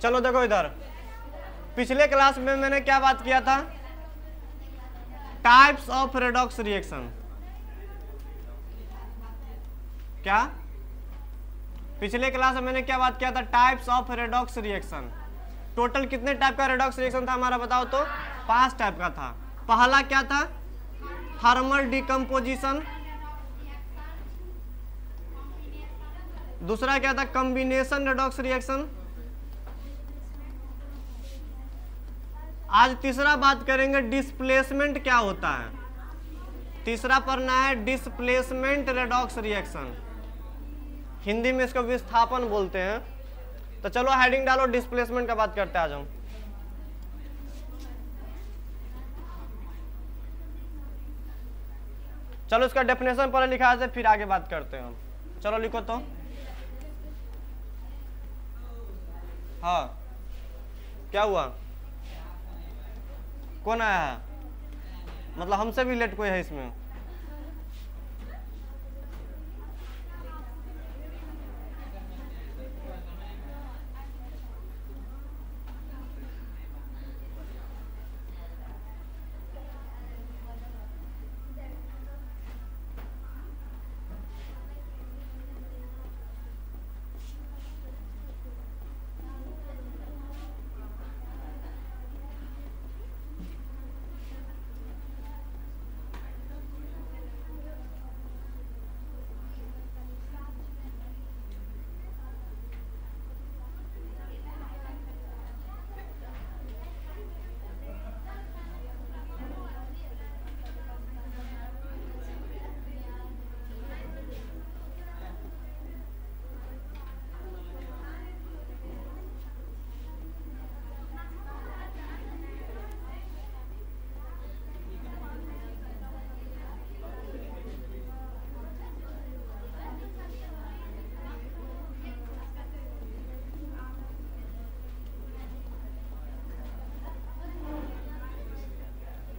चलो देखो इधर, पिछले क्लास में मैंने क्या बात किया था, टाइप्स ऑफ रेडॉक्स रिएक्शन। क्या पिछले क्लास में मैंने क्या बात किया था, types of redox reaction. Total कितने टाइप का रेडॉक्स रिएक्शन था हमारा, बताओ तो? 5 टाइप का था। पहला क्या था, थर्मल डिकम्पोजिशन। दूसरा क्या था, कॉम्बिनेशन रेडॉक्स रिएक्शन। आज तीसरा बात करेंगे, डिस्प्लेसमेंट क्या होता है। तीसरा पढ़ना है डिस्प्लेसमेंट रेडॉक्स रिएक्शन, हिंदी में इसको विस्थापन बोलते हैं। तो चलो हेडिंग डालो, डिस्प्लेसमेंट का बात करते हैं आज हम। चलो इसका डेफिनेशन पहले लिखा है, फिर आगे बात करते हैं हम। चलो लिखो तो। हाँ क्या हुआ, कौन आया है? मतलब हमसे भी लेट कोई है इसमें?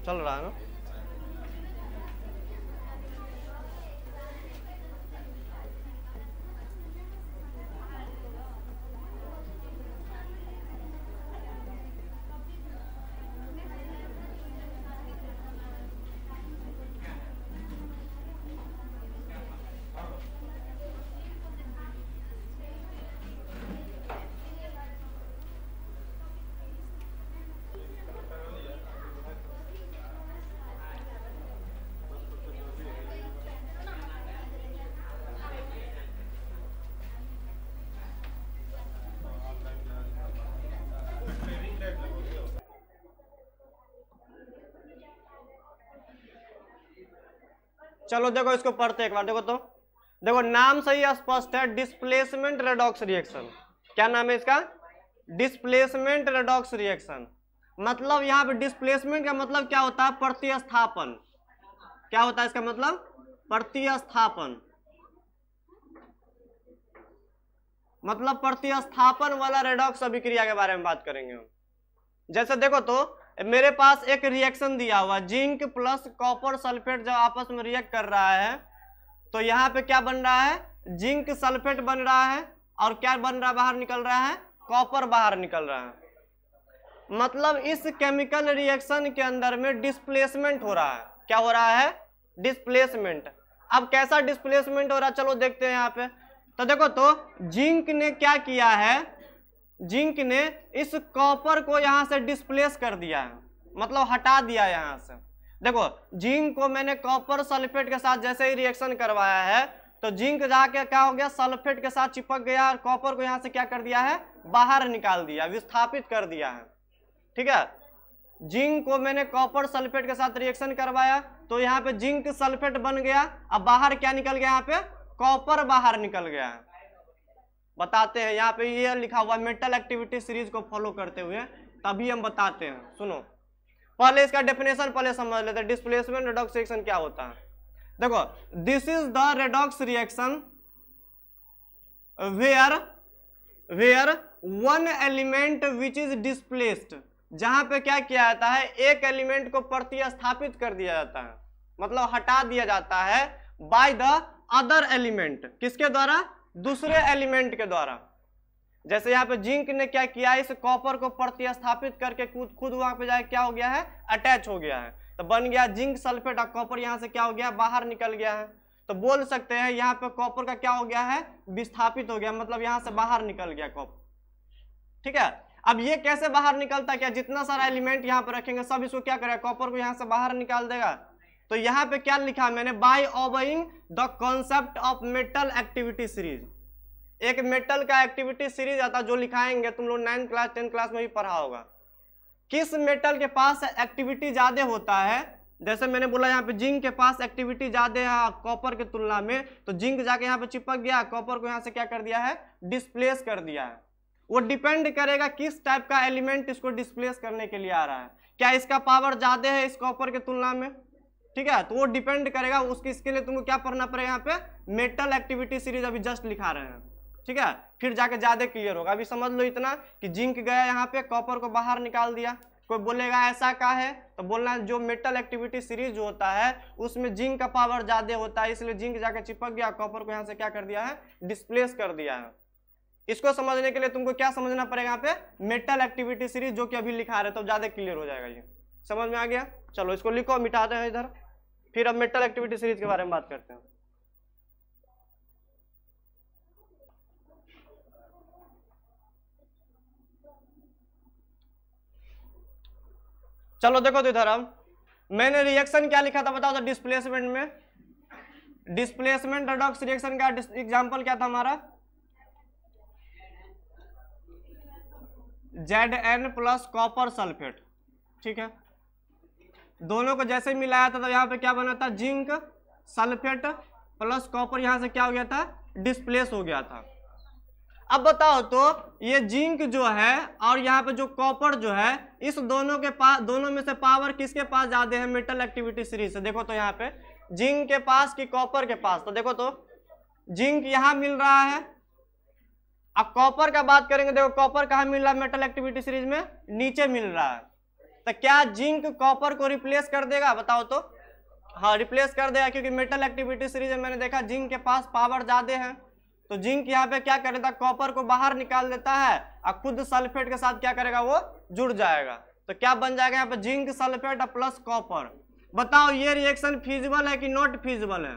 चल रहा है ना? चलो देखो इसको पढ़ते एक बार, देखो तो। देखो नाम से ही स्पष्ट है, डिस्प्लेसमेंट रेडॉक्स रिएक्शन। क्या नाम है इसका, डिस्प्लेसमेंट रेडॉक्स रिएक्शन। मतलब यहाँ पे डिस्प्लेसमेंट का मतलब क्या होता है, प्रतिस्थापन। क्या होता है इसका मतलब, प्रतिस्थापन। मतलब प्रतिस्थापन वाला रेडॉक्स अभिक्रिया के बारे में बात करेंगे हम। जैसे देखो तो, मेरे पास एक रिएक्शन दिया हुआ, जिंक प्लस कॉपर सल्फेट जब आपस में रिएक्ट कर रहा है तो यहाँ पे क्या बन रहा है, जिंक सल्फेट बन रहा है, और क्या बन रहा है, बाहर निकल रहा है, कॉपर बाहर निकल रहा है। मतलब इस केमिकल रिएक्शन के अंदर में डिस्प्लेसमेंट हो रहा है। क्या हो रहा है, डिस्प्लेसमेंट। अब कैसा डिस्प्लेसमेंट हो रहा है, चलो देखते हैं यहाँ पे। तो देखो तो, जिंक ने क्या किया है, जिंक ने इस कॉपर को यहां से डिस्प्लेस कर दिया है, मतलब हटा दिया यहां से। देखो जिंक को मैंने कॉपर सल्फेट के साथ जैसे ही रिएक्शन करवाया है तो जिंक जाके क्या हो गया, सल्फेट के साथ चिपक गया, और कॉपर को यहां से क्या कर दिया है, बाहर निकाल दिया, विस्थापित कर दिया है। ठीक है, जिंक को मैंने कॉपर सल्फेट के साथ रिएक्शन करवाया तो यहाँ पे जिंक सल्फेट बन गया, अब बाहर क्या निकल गया, यहाँ पे कॉपर बाहर निकल गया है। बताते हैं, यहाँ पे ये लिखा हुआ मेटल एक्टिविटी सीरीज को फॉलो करते हुए तभी हम बताते हैं। सुनो पहले इसका डेफिनेशन पहले समझ लेते हैं, डिस्प्लेसमेंट रेडॉक्स रिएक्शन क्या होता है। देखो, this is the redox reaction where one element which is displaced, जहां पे क्या किया जाता है, एक एलिमेंट को प्रतिस्थापित कर दिया जाता है, मतलब हटा दिया जाता है, बाय द अदर एलिमेंट। किसके द्वारा, दूसरे एलिमेंट के द्वारा। जैसे यहाँ पे जिंक ने क्या किया, इस कॉपर को प्रतिस्थापित करके खुद वहां पे जाके क्या हो गया है, अटैच हो गया है, तो बन गया जिंक सल्फेट, और कॉपर यहाँ से क्या हो गया, बाहर निकल गया है। तो बोल सकते हैं यहाँ पे कॉपर का क्या हो गया है, विस्थापित हो गया, मतलब यहाँ से बाहर निकल गया कॉपर। ठीक है, अब ये कैसे बाहर निकलता है, क्या जितना सारा एलिमेंट यहाँ पे रखेंगे सब इसको क्या करेगा, कॉपर को यहाँ से बाहर निकाल देगा। तो यहाँ पे क्या लिखा मैंने, by obeying the concept of metal activity series. एक मेटल का एक्टिविटी सीरीज आता है जो लिखाएंगे, तुम लोग 9th क्लास 10th क्लास में भी पढ़ा होगा। किस मेटल के पास एक्टिविटी ज्यादा होता है, जैसे मैंने बोला यहाँ पे जिंक के पास एक्टिविटी ज्यादा है कॉपर के तुलना में, तो जिंक जाके यहाँ पे चिपक गया, कॉपर को यहाँ से क्या कर दिया है, डिस्प्लेस कर दिया है। वो डिपेंड करेगा किस टाइप का एलिमेंट इसको डिस्प्लेस करने के लिए आ रहा है, क्या इसका पावर ज्यादा है इस कॉपर के तुलना में। ठीक है, तो वो डिपेंड करेगा उसके, इसके लिए तुमको क्या पढ़ना पड़ेगा, यहाँ पे मेटल एक्टिविटी सीरीज अभी जस्ट लिखा रहे हैं। ठीक है, फिर जाके ज्यादा क्लियर होगा। अभी समझ लो इतना कि जिंक गया यहाँ पे, कॉपर को बाहर निकाल दिया। कोई बोलेगा ऐसा का है, तो बोलना जो मेटल एक्टिविटी सीरीज जो होता है उसमें जिंक का पावर ज्यादा होता है, इसलिए जिंक जाके चिपक गया, कॉपर को यहाँ से क्या कर दिया है, डिस्प्लेस कर दिया है। इसको समझने के लिए तुमको क्या समझना पड़ेगा, यहाँ पे मेटल एक्टिविटी सीरीज जो कि अभी लिखा रहे, तो ज्यादा क्लियर हो जाएगा। ये समझ में आ गया। चलो इसको लिखो, मिटाते हैं इधर, फिर अब मेटल एक्टिविटी सीरीज के बारे में बात करते हैं। चलो देखो तो इधर, अब मैंने रिएक्शन क्या लिखा था बताओ, तो डिस्प्लेसमेंट में, डिस्प्लेसमेंट रेडॉक्स रिएक्शन का एग्जांपल क्या था हमारा, Zn प्लस कॉपर सल्फेट। ठीक है, दोनों को जैसे मिलाया था तो यहाँ पे क्या बना था, जिंक सल्फेट प्लस कॉपर, यहाँ से क्या हो गया था, डिस्प्लेस हो गया था। अब बताओ तो ये जिंक जो है और यहाँ पे जो कॉपर जो है, इस दोनों के पास, दोनों में से पावर किसके पास ज्यादा है मेटल एक्टिविटी सीरीज से। देखो तो यहाँ पे जिंक के पास कि कॉपर के पास, तो देखो तो जिंक यहाँ मिल रहा है। अब कॉपर का बात करेंगे, देखो कॉपर कहाँ मिल रहा है मेटल एक्टिविटी सीरीज में, नीचे मिल रहा है। तो क्या जिंक कॉपर को रिप्लेस कर देगा बताओ तो, हाँ रिप्लेस कर देगा, क्योंकि मेटल एक्टिविटी सीरीज में मैंने देखा जिंक के पास पावर ज्यादा है। तो जिंक यहाँ पे क्या करेगा, कॉपर को बाहर निकाल देता है और खुद सल्फेट के साथ क्या करेगा, वो जुड़ जाएगा। तो क्या बन जाएगा यहाँ पे, जिंक सल्फेट प्लस कॉपर। बताओ ये रिएक्शन फिजिबल है कि नॉट फिजिबल है,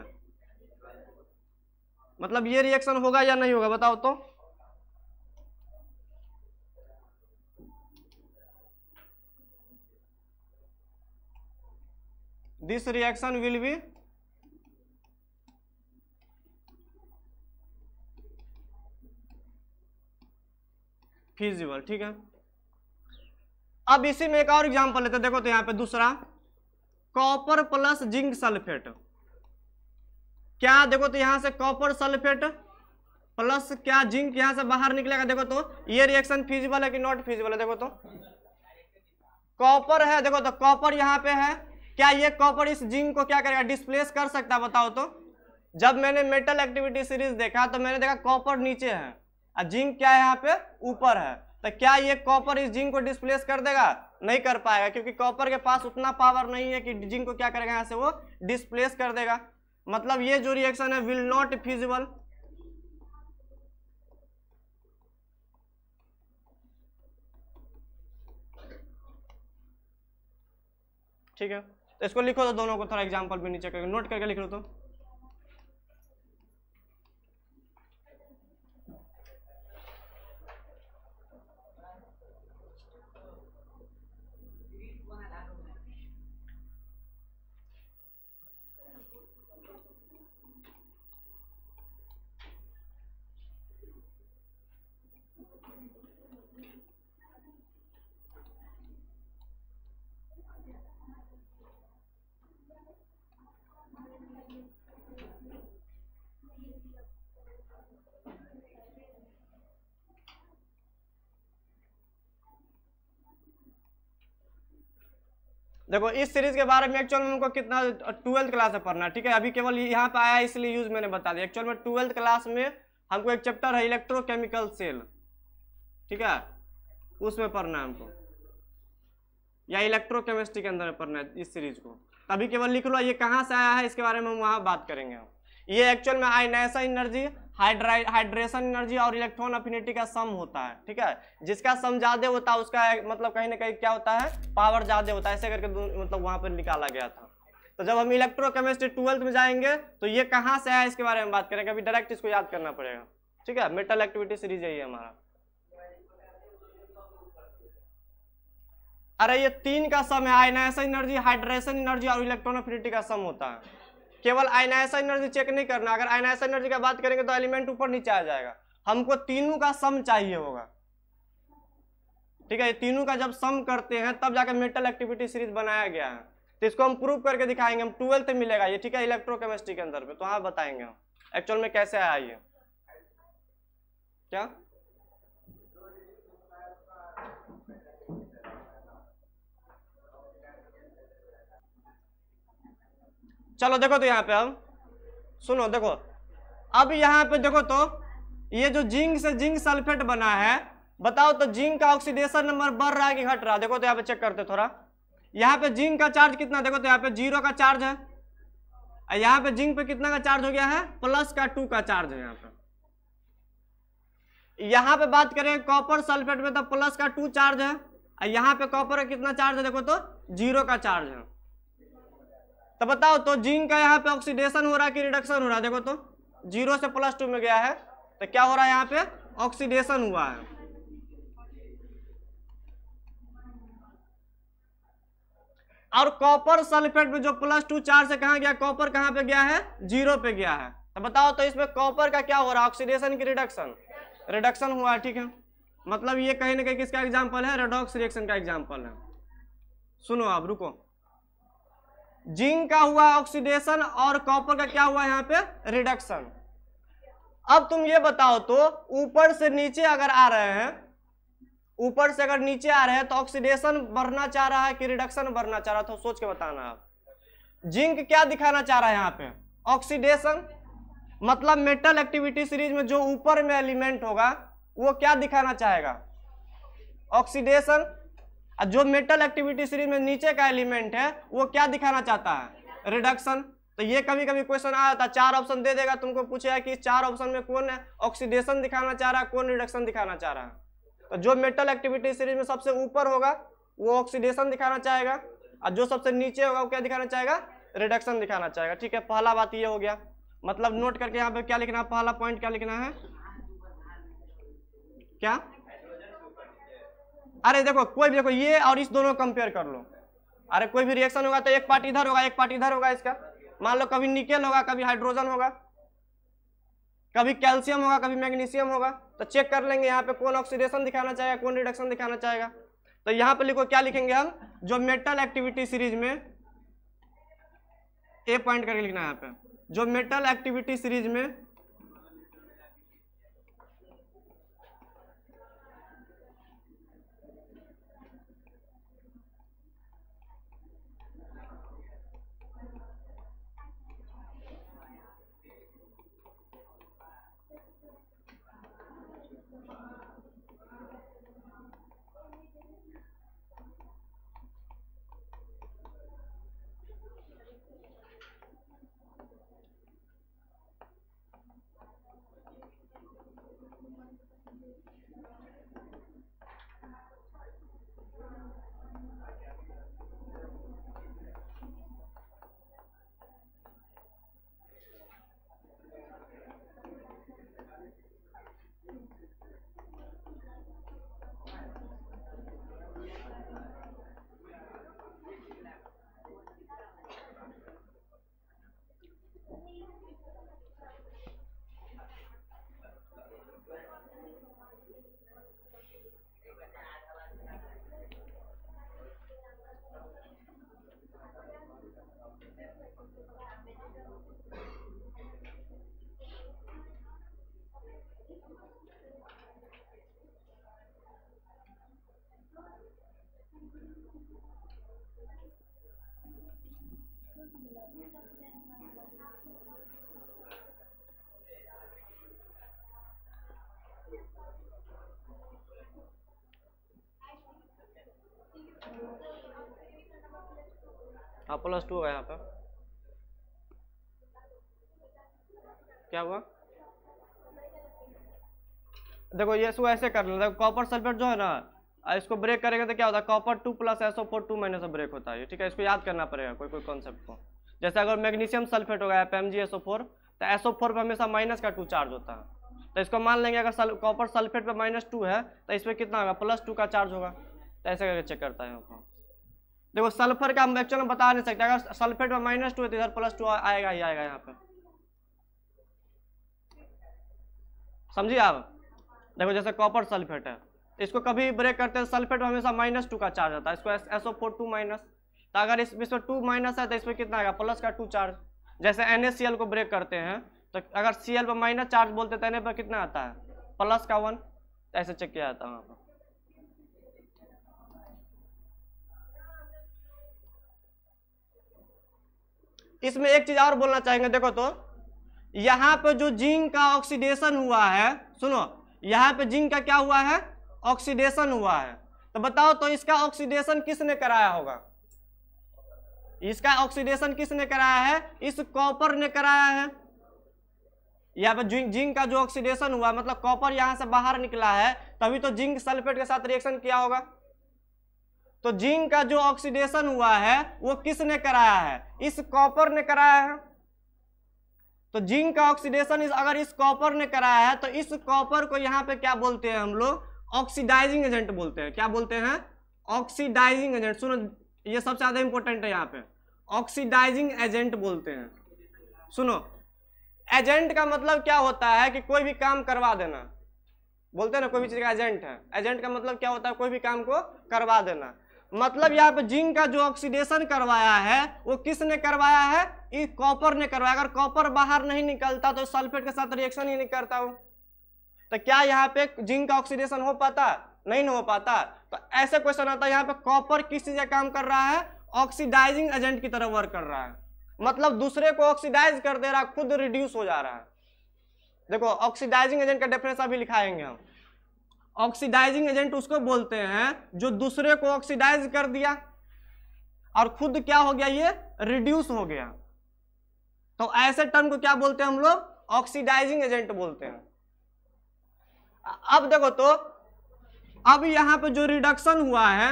मतलब ये रिएक्शन होगा या नहीं होगा बताओ तो। This reaction will be feasible. ठीक है, अब इसी में एक और एग्जांपल लेते हैं। देखो तो यहाँ पे दूसरा, कॉपर प्लस जिंक सल्फेट। क्या देखो तो यहाँ से कॉपर सल्फेट प्लस क्या जिंक यहाँ से बाहर निकलेगा। देखो तो ये रिएक्शन फिजिबल है कि नॉट फिजिबल है। देखो तो कॉपर है, देखो तो कॉपर यहाँ पे है, क्या ये कॉपर इस जिंक को क्या करेगा, डिस्प्लेस कर सकता है बताओ तो। जब मैंने मेटल एक्टिविटी सीरीज देखा तो मैंने देखा कॉपर नीचे है और जिंक क्या है यहाँ पे ऊपर है। तो क्या ये कॉपर इस जिंक को डिस्प्लेस कर देगा, नहीं कर पाएगा, क्योंकि कॉपर के पास उतना पावर नहीं है कि जिंक को क्या करेगा यहाँ से वो डिस्प्लेस कर देगा। मतलब ये जो रिएक्शन है विल नॉट फिजिबल। ठीक है, तो इसको लिखो तो दोनों को थोड़ा एग्जांपल भी नीचे करके नोट करके लिख लो तो। देखो इस सीरीज के बारे में एक्चुअल में हमको कितना 12th क्लास में पढ़ना है। ठीक है, अभी केवल यहाँ पे आया इसलिए यूज मैंने बता दिया। एक्चुअल में 12th क्लास में हमको एक चैप्टर है इलेक्ट्रोकेमिकल सेल, ठीक है, उसमें पढ़ना है हमको, या इलेक्ट्रोकेमिस्ट्री के अंदर पढ़ना है इस सीरीज को। अभी केवल लिख लो ये कहाँ से आया है, इसके बारे में हम वहाँ बात करेंगे। ये एक्चुअल में आयनाइजेशन एनर्जी हाइड्रेशन एनर्जी और इलेक्ट्रॉन अफिनिटी का सम होता है, ठीक है। जिसका सम ज्यादा होता है उसका मतलब कहीं ना कहीं क्या होता है, पावर ज्यादा होता है, ऐसे करके मतलब वहां पर निकाला गया था। तो जब हम इलेक्ट्रोकेमिस्ट्री 12th में जाएंगे तो ये कहाँ से आया इसके बारे में बात करेंगे, अभी डायरेक्ट इसको याद करना पड़ेगा, ठीक है। मेटल एक्टिविटी सीरीज यही है हमारा। अरे ये 3 का सम है, आयनाइजेशन एनर्जी, हाइड्रेशन एनर्जी और इलेक्ट्रॉन अफिनिटी का सम होता है। केवल आयनाइजेशन एनर्जी चेक नहीं करना, अगर आयनाइजेशन एनर्जी का बात करेंगे तो एलिमेंट ऊपर नीचे आ जाएगा, हमको तीनों का सम चाहिए होगा, ठीक है। ये तीनों का जब सम करते हैं तब जाकर मेटल एक्टिविटी सीरीज बनाया गया है। तो इसको हम प्रूव करके दिखाएंगे, हम 12th में मिलेगा ये, ठीक है, इलेक्ट्रोकेमिस्ट्री के अंदर में। तो हाँ बताएंगे हम एक्चुअल में कैसे आया ये क्या। चलो देखो तो यहाँ पे हम सुनो, देखो अब यहाँ पे देखो तो ये जो जिंक से जिंक सल्फेट बना है, बताओ तो जिंक का ऑक्सीडेशन नंबर बढ़ रहा है कि घट रहा है। देखो तो यहाँ पे चेक करते थोड़ा, यहाँ पे जिंक का चार्ज कितना, देखो तो यहाँ पे 0 का चार्ज है, और यहाँ पे जिंक पे कितना का चार्ज हो गया है, +2 का चार्ज है यहाँ पे। यहाँ पे बात करें कॉपर सल्फेट में तो +2 चार्ज है, और यहाँ पे कॉपर का कितना चार्ज है, देखो तो 0 का चार्ज है। तो बताओ तो जिंक का यहाँ पे ऑक्सीडेशन हो रहा है कि रिडक्शन हो रहा है, देखो तो 0 से +2 में गया है, तो क्या हो रहा है यहाँ पे, ऑक्सीडेशन हुआ है। और कॉपर सल्फेट में जो +2 चार्ज से कहां गया, कॉपर कहां पे गया है, 0 पे गया है। तो बताओ तो इसमें कॉपर का क्या हो रहा है, ऑक्सीडेशन की रिडक्शन, रिडक्शन हुआ है, ठीक है। मतलब ये कहीं ना कहीं किसका एग्जांपल है, रेडॉक्स रिएक्शन का एग्जांपल है। सुनो आप रुको, जिंक का हुआ ऑक्सीडेशन और कॉपर का क्या हुआ यहाँ पे, रिडक्शन। अब तुम ये बताओ तो ऊपर से नीचे अगर आ रहे हैं, ऊपर से अगर नीचे आ रहे हैं तो ऑक्सीडेशन बढ़ना चाह रहा है कि रिडक्शन बढ़ना चाह रहा है, तो सोच के बताना आप। जिंक क्या दिखाना चाह रहा है यहाँ पे, ऑक्सीडेशन, मतलब मेटल एक्टिविटी सीरीज में जो ऊपर में एलिमेंट होगा वो क्या दिखाना चाहेगा, ऑक्सीडेशन। और जो मेटल एक्टिविटी सीरीज में नीचे का एलिमेंट है वो क्या दिखाना चाहता है, रिडक्शन। तो ये कभी कभी क्वेश्चन आया था, 4 ऑप्शन दे देगा, तुमको पूछेगा कि 4 ऑप्शन में कौन ऑक्सीडेशन दिखाना चाह रहा है, कौन रिडक्शन दिखाना चाह रहा है। तो जो मेटल एक्टिविटी सीरीज में सबसे ऊपर होगा वो ऑक्सीडेशन दिखाना चाहेगा, और जो सबसे नीचे होगा वो क्या दिखाना चाहेगा, रिडक्शन दिखाना चाहेगा, ठीक है। पहला बात ये हो गया, मतलब नोट करके यहाँ पे क्या लिखना है, पहला पॉइंट क्या लिखना है, क्या, अरे देखो कोई भी, देखो ये और इस दोनों कंपेयर कर लो। अरे कोई भी रिएक्शन होगा तो एक पार्ट इधर होगा, एक पार्ट इधर होगा इसका। मान लो कभी निकेल होगा, कभी हाइड्रोजन होगा, कभी कैल्शियम होगा, कभी मैग्नीशियम होगा। तो चेक कर लेंगे यहाँ पे कौन ऑक्सीडेशन दिखाना चाहेगा, कौन रिडक्शन दिखाना चाहेगा। तो यहाँ पे लिखो, क्या लिखेंगे हम, जो मेटल एक्टिविटी सीरीज में, ए पॉइंट करके लिखना है यहाँ पे, जो मेटल एक्टिविटी सीरीज में हाँ +2 होगा यहाँ पर, क्या हुआ, देखो ये इसको ऐसे कर लेना, कॉपर सल्फेट जो है ना, इसको ब्रेक करेंगे तो क्या होता है, कॉपर 2 + SO4 2 - ब्रेक होता है, ठीक है। इसको याद करना पड़ेगा कोई कोई कॉन्सेप्ट को। जैसे अगर मैग्नीशियम सल्फेट होगा FMgSO4, तो SO4 पे हमेशा -2 चार्ज होता है, तो इसको मान लेंगे अगर कॉपर सल्फेट पे -2 है तो इस पर कितना होगा, +2 का चार्ज होगा। तो ऐसे करके चेक करता है यहाँ पर। देखो सल्फर का हम एक्चुअल में बता नहीं सकते, अगर सल्फेट में -2 है तो इधर +2 आएगा ही आएगा यहाँ पे, समझिए आप। देखो जैसे कॉपर सल्फेट है, इसको कभी ब्रेक करते हैं सल्फेट में हमेशा -2 का चार्ज आता है, इसको SO4 2-, तो अगर इसमें 2- है तो इसमें कितना आएगा, +2 चार्ज। जैसे NaCl को ब्रेक करते हैं तो अगर Cl पर माइनस चार्ज बोलते तो Na पर कितना आता है, +1, ऐसे चेक किया जाता है वहाँ पर। इसमें एक चीज और बोलना चाहेंगे, देखो तो यहाँ पे जो जिंक का ऑक्सीडेशन हुआ है, सुनो यहाँ पे जिंक का क्या हुआ है, ऑक्सीडेशन हुआ है, तो बताओ तो इसका ऑक्सीडेशन किसने कराया होगा, इसका ऑक्सीडेशन किसने कराया है, इस कॉपर ने कराया है। यहाँ पे जिंक का जो ऑक्सीडेशन हुआ मतलब कॉपर यहाँ से बाहर निकला है, तभी तो जिंक सल्फेट के साथ रिएक्शन किया होगा। तो जिंक का जो ऑक्सीडेशन हुआ है वो किसने कराया है, इस कॉपर ने कराया है। तो जिंक का ऑक्सीडेशन अगर इस कॉपर ने कराया है तो इस कॉपर को यहाँ पे क्या बोलते हैं हम लोग, ऑक्सीडाइजिंग एजेंट बोलते हैं। क्या बोलते हैं, ऑक्सीडाइजिंग एजेंट। सुनो ये सबसे ज्यादा इंपॉर्टेंट है, यहाँ पे ऑक्सीडाइजिंग एजेंट बोलते हैं। सुनो एजेंट का मतलब क्या होता है कि कोई भी काम करवा देना, बोलते हैं ना कोई भी चीज का एजेंट है। एजेंट का मतलब क्या होता है, कोई भी काम को करवा देना। मतलब यहाँ पे जिंक का जो ऑक्सीडेशन करवाया है वो किसने करवाया है, इस कॉपर ने करवाया। अगर कॉपर बाहर नहीं निकलता तो सल्फेट के साथ रिएक्शन ही नहीं करता हूं, तो क्या यहाँ पे जिंक का ऑक्सीडेशन हो पाता, नहीं हो पाता। तो ऐसे क्वेश्चन आता है यहाँ पे कॉपर किस चीज का काम कर रहा है, ऑक्सीडाइजिंग एजेंट की तरह वर्क कर रहा है, मतलब दूसरे को ऑक्सीडाइज कर दे रहा है, खुद रिड्यूस हो जा रहा है। देखो ऑक्सीडाइजिंग एजेंट का डेफिनेशन अभी लिखाएंगे हम। ऑक्सीडाइजिंग एजेंट उसको बोलते हैं जो दूसरे को ऑक्सीडाइज कर दिया और खुद क्या हो गया, ये रिड्यूस हो गया। तो ऐसे टर्म को क्या बोलते हैं हम लोग, ऑक्सीडाइजिंग एजेंट बोलते हैं। अब देखो तो अब यहां पे जो रिडक्शन हुआ है,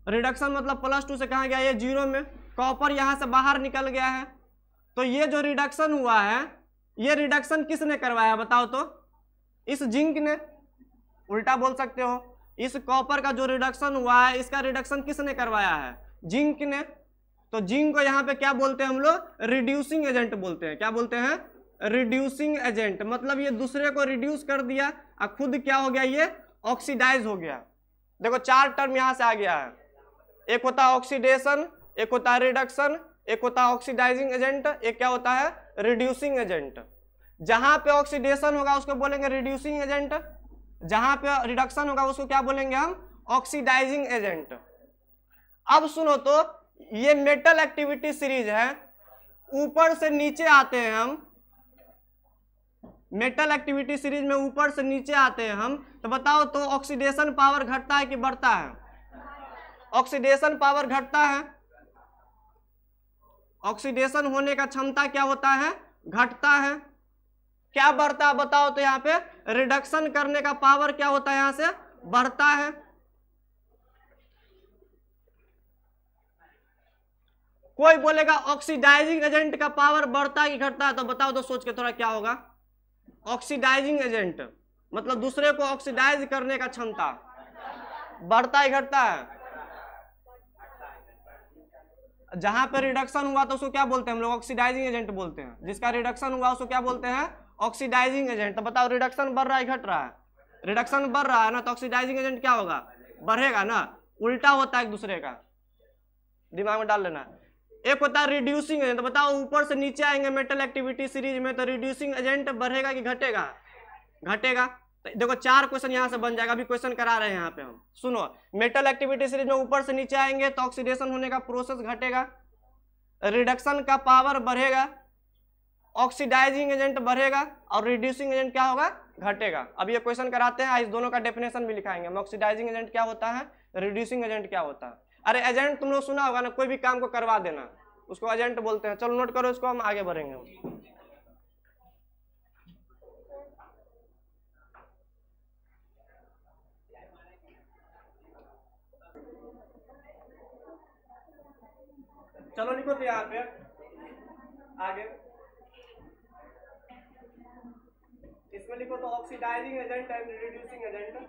रिडक्शन मतलब +2 से कहां गया, ये 0 में, कॉपर यहां से बाहर निकल गया है। तो ये जो रिडक्शन हुआ है, ये रिडक्शन किसने करवाया बताओ तो, इस जिंक ने। उल्टा बोल सकते हो, इस कॉपर का जो रिडक्शन हुआ है इसका रिडक्शन किसने करवाया है, जिंक ने। तो जिंक को यहाँ पे क्या बोलते हैं हम लोग, रिड्यूसिंग एजेंट बोलते हैं। क्या बोलते हैं, रिड्यूसिंग एजेंट। मतलब ये दूसरे को रिड्यूस कर दिया और खुद क्या हो गया, ये ऑक्सीडाइज हो गया। देखो 4 टर्म यहां से आ गया है, एक होता है ऑक्सीडेशन, एक होता है रिडक्शन, एक होता है ऑक्सीडाइजिंग एजेंट, एक क्या होता है, रिड्यूसिंग एजेंट। जहां पे ऑक्सीडेशन होगा उसको बोलेंगे रिड्यूसिंग एजेंट, जहां पे रिडक्शन होगा उसको क्या बोलेंगे हम, ऑक्सीडाइजिंग एजेंट। अब सुनो तो ये मेटल एक्टिविटी सीरीज है, ऊपर से नीचे आते हैं हम, मेटल एक्टिविटी सीरीज में ऊपर से नीचे आते हैं हम। तो बताओ तो ऑक्सीडेशन पावर घटता है कि बढ़ता है, ऑक्सीडेशन पावर घटता है। ऑक्सीडेशन होने का क्षमता क्या होता है, घटता है। क्या बढ़ता है बताओ तो, यहाँ पे रिडक्शन करने का पावर क्या होता है, यहां से बढ़ता है। कोई बोलेगा ऑक्सीडाइजिंग एजेंट का पावर बढ़ता है कि घटता है, तो बताओ तो सोच के थोड़ा क्या होगा, ऑक्सीडाइजिंग एजेंट मतलब दूसरे को ऑक्सीडाइज करने का क्षमता बढ़ता है घटता है। जहां पे रिडक्शन हुआ तो उसको क्या बोलते हैं हम लोग, ऑक्सीडाइजिंग एजेंट बोलते हैं। जिसका रिडक्शन हुआ उसको क्या बोलते हैं, ऑक्सीडाइजिंग एजेंट। तो बताओ रिडक्शन बढ़ रहा है घट रहा है, रिडक्शन बढ़ रहा है ना, तो ऑक्सीडाइजिंग एजेंट क्या होगा, बढ़ेगा ना। उल्टा होता है एक दूसरे का, दिमाग में डाल लेना। एक होता है रिड्यूसिंग एजेंट। तो बताओ ऊपर से नीचे आएंगे मेटल एक्टिविटी सीरीज में, तो रिड्यूसिंग एजेंट बढ़ेगा कि घटेगा, घटेगा। तो देखो 4 क्वेश्चन यहां से बन जाएगा, अभी क्वेश्चन करा रहे हैं यहाँ पे हम। सुनो मेटल एक्टिविटी सीरीज में ऊपर से नीचे आएंगे तो ऑक्सीडेशन होने का प्रोसेस घटेगा, रिडक्शन का पावर बढ़ेगा, ऑक्सीडाइजिंग एजेंट बढ़ेगा और रिड्यूसिंग एजेंट क्या होगा, घटेगा। अब ये क्वेश्चन कराते हैं, इस दोनों का डेफिनेशन भी लिखाएंगे हम। ऑक्सीडाइजिंग एजेंट क्या होता है, रिड्यूसिंग एजेंट क्या होता है। अरे एजेंट तुम लोग सुना होगा ना, कोई भी काम को करवा देना उसको एजेंट बोलते हैं। चलो नोट करो इसको, हम आगे बढ़ेंगे। चलो लिखो तो यहाँ पे आगे इसमें लिखो तो oxidising agent and reducing agent.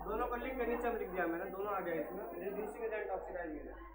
दोनों को लिख के नीचे में लिख दिया मैंने, दोनों आ गया इसमें, रिड्यूसिंग एजेंट ऑक्सीडाइजिंग एजेंट।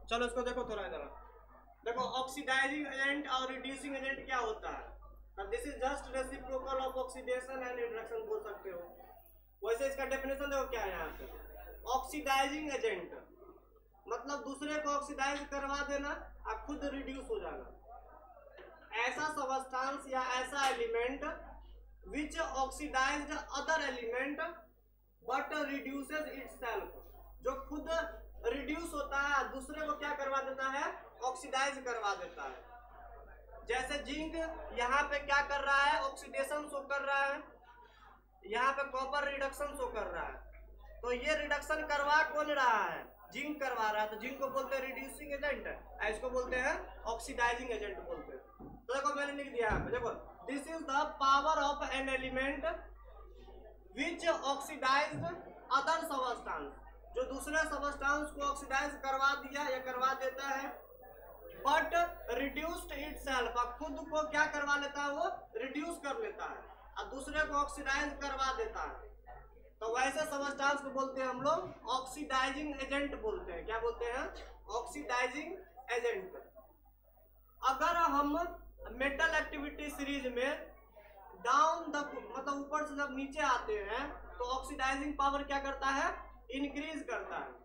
चलो इसको देखो थोड़ा इधर देखो, ऑक्सीडाइजिंग एजेंट और रिड्यूसिंग एजेंट क्या होता है। This is just reciprocal of oxidation and reduction बोल सकते हो। वैसे इसका डेफिनेशन देखो क्या है यहाँ पे, ऑक्सीडाइजिंग एजेंट मतलब दूसरे को ऑक्सीडाइज करवा देना और खुद रिड्यूस हो जाना। ऐसा सबस्टांस या ऐसा element which oxidised other element but reduces itself, जो खुद रिड्यूस होता है दूसरे को क्या करवा देता है, ऑक्सीडाइज करवा देता है। जैसे जिंक यहाँ पे क्या कर रहा है, ऑक्सीडेशन शो कर रहा है, यहाँ पे कॉपर रिडक्शन शो कर रहा है। तो ये रिडक्शन करवा कौन रहा है, जिंक करवा रहा है, तो जिंक को बोलते हैं रिड्यूसिंग एजेंट, इसको बोलते हैं ऑक्सीडाइजिंग एजेंट बोलते हैं। तो देखो मैंने लिख दिया यहाँ पे, देखो this is the power of an element which oxidised other substance, जो दूसरे सबस्टांस को ऑक्सीडाइज करवा दिया या करवा देता है, बट रिड्यूस्ड इटसेल्फ, खुद को क्या करवा लेता है, वो रिड्यूस कर लेता है और दूसरे को ऑक्सीडाइज करवा देता है। तो वैसे सबस्टांस को बोलते हैं हम लोग ऑक्सीडाइजिंग एजेंट बोलते हैं। क्या बोलते हैं, ऑक्सीडाइजिंग एजेंट। अगर हम मेटल एक्टिविटी सीरीज में डाउन द मतलब ऊपर से जब नीचे आते हैं तो ऑक्सीडाइजिंग पावर क्या करता है, इंक्रीज करता है।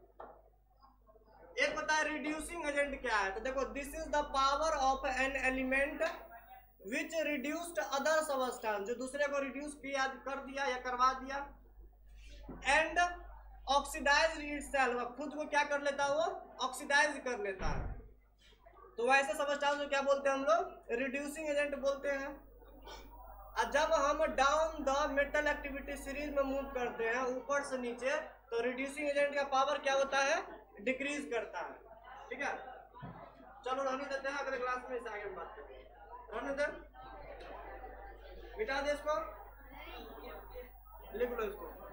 एक पता है रिड्यूसिंग एजेंट क्या है, तो देखो this is the power of an element which reduced other substance, जो दूसरे को रिड्यूस किया कर दिया या करवा दिया, एंड ऑक्सीडाइज इटसेल्फ, खुद को क्या कर लेता है, वो ऑक्सीडाइज कर लेता है। तो वैसे सबस्टांस को क्या बोलते हैं हम लोग, रिड्यूसिंग एजेंट बोलते हैं। और जब हम down the metal activity series में मूव करते हैं ऊपर से नीचे, तो रिड्यूसिंग एजेंट का पावर क्या होता है, डिक्रीज करता है। ठीक है, चलो रहने देते हैं, अगले क्लास में इसे आगे बात करेंगे। रहने दे, मिटा दे इसको, लिख लो इसको।